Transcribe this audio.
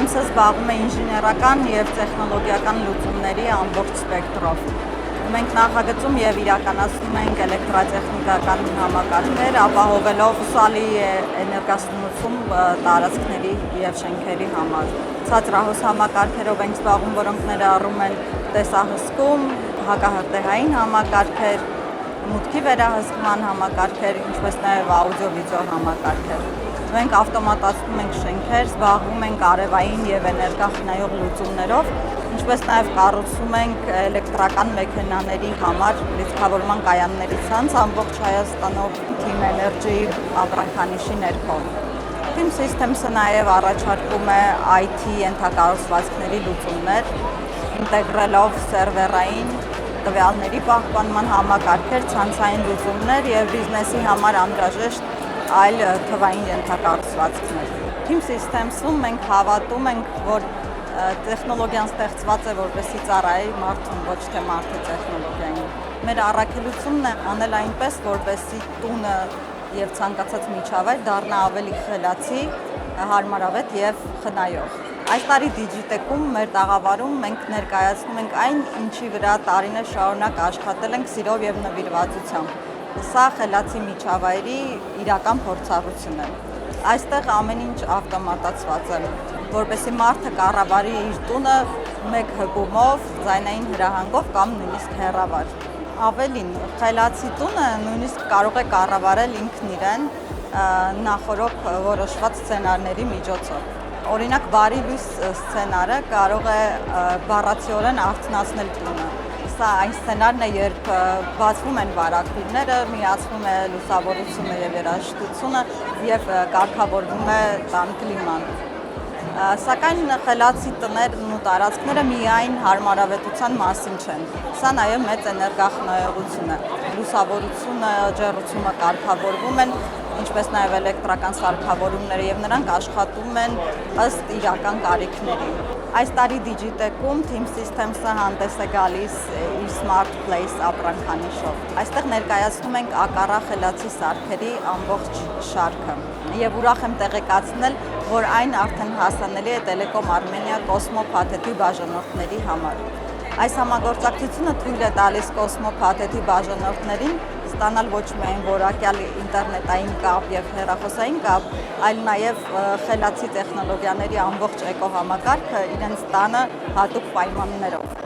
Systemsը զբաղվում է ինժեներական և տեխնոլոգիական լուծումների ամբողջ սպեկտրով։ Մենք նախագծում և իրականացնում ենք էլեկտրատեխնիկական համակարգեր, ապահովելով հուսալի էներգաստունություն տարածքների և շենքերի համար։ Ցածրահոս համակարգերով ենք զբաղվում, որոնք ներառում են տեսահսկում, հակահրթիռային համակարգեր, մուտքի վերահսկման համակարգեր, ինչպես նաև աուդիո-վիդեո համակարգեր։ Մենք ավտոմատացնում ենք շենքեր, զբաղվում ենք արևային և էներգախնայող լուծումներով, ինչպես նաև կառուցում ենք էլեկտրական մեքենաների համար լիցքավորման կայանների ցանց ամբողջ Հայաստանով Team Energy ապրանքանիշի ներքո։ Team Systems-ը նաև առաջարկում է IT ենթակառուցվածքների լուծումներ, ինտեգրելով սերվերային տվյալների պահպանման համակարգեր, ցանցային լուծումներ և բիզնեսի համար անհրաժեշտ այլ թվային ենթակառուցվածքներ։ Team Systems-ում մենք հավատում ենք, որ տեխնոլոգիան ստեղծված է, որպեսզի ծառայի մարդուն, ոչ թե մարդը տեխնոլոգիային։ Մեր առաքելությունն է անել այնպես, որպեսզի տունը և ցանկացած միջավայր դառնա ավելի խելացի, հարմարավետ և խնայող։ Այս տարի Digitech-ում մեր տաղավարում մենք ներկայացնում ենք այն, ինչի վրա տարիներ շարունակ աշխատել ենք սիրով և նվիրվածությամբ։ Սա խելացի միջավայրի իրական փորձառություն է։ Այստեղ ամեն ինչ ավտոմատացված է, որպեսզի մարդը կառավարի իր տունը մեկ հղումով, ձայնային հրահանգով կամ նույնիսկ հեռավար։ Ավելին, խելացի տունը նույնիսկ կարող է կառավարել ինքն իրեն նախօրոք որոշված սցենարների միջոցով։ Օրինակ, բարի լույս սցենարը կարող է բառացիորեն արթնացնել տունը։ Սա այն սցենարն է, երբ բացվում են վարագույրները, միացվում է լուսավորությունը և երաժշտությունը և կարգավորվում է տան կլիման։ Սակայն խելացի տներն ու տարածքները միայն հարմարավետության մասին չեն։ Սա նաև մեծ էներգախնայողություն է։ Լուսավորությունը, ջեռուցումը կարգավորվում են, ինչպես նաև էլեկտրական սարքավորումները, և նրանք աշխատում են ըստ իրական կարիքների։ Այս տարի Digitech-ում Team Systems-ը հանդես է գալիս իր Smart Place ապրանքանիշով։ Այստեղ ներկայացնում ենք ակառա խելացի սարքերի ամբողջ շարքը և ուրախ եմ տեղեկացնել, որ այն արդեն հասանելի է Telecom Armenia Cosmo փաթեթի բաժանորդների համար։ Այս համագործակցությունը թույլ է տալիս Cosmo փաթեթի բաժանորդներին ստանալ ոչ միայն որակյալ ինտերնետային կապ և հեռախոսային կապ, այլ նաև խելացի տեխնոլոգիաների ամբողջ էկոհամակարգը իրենց տանը հատուկ պայմաններով։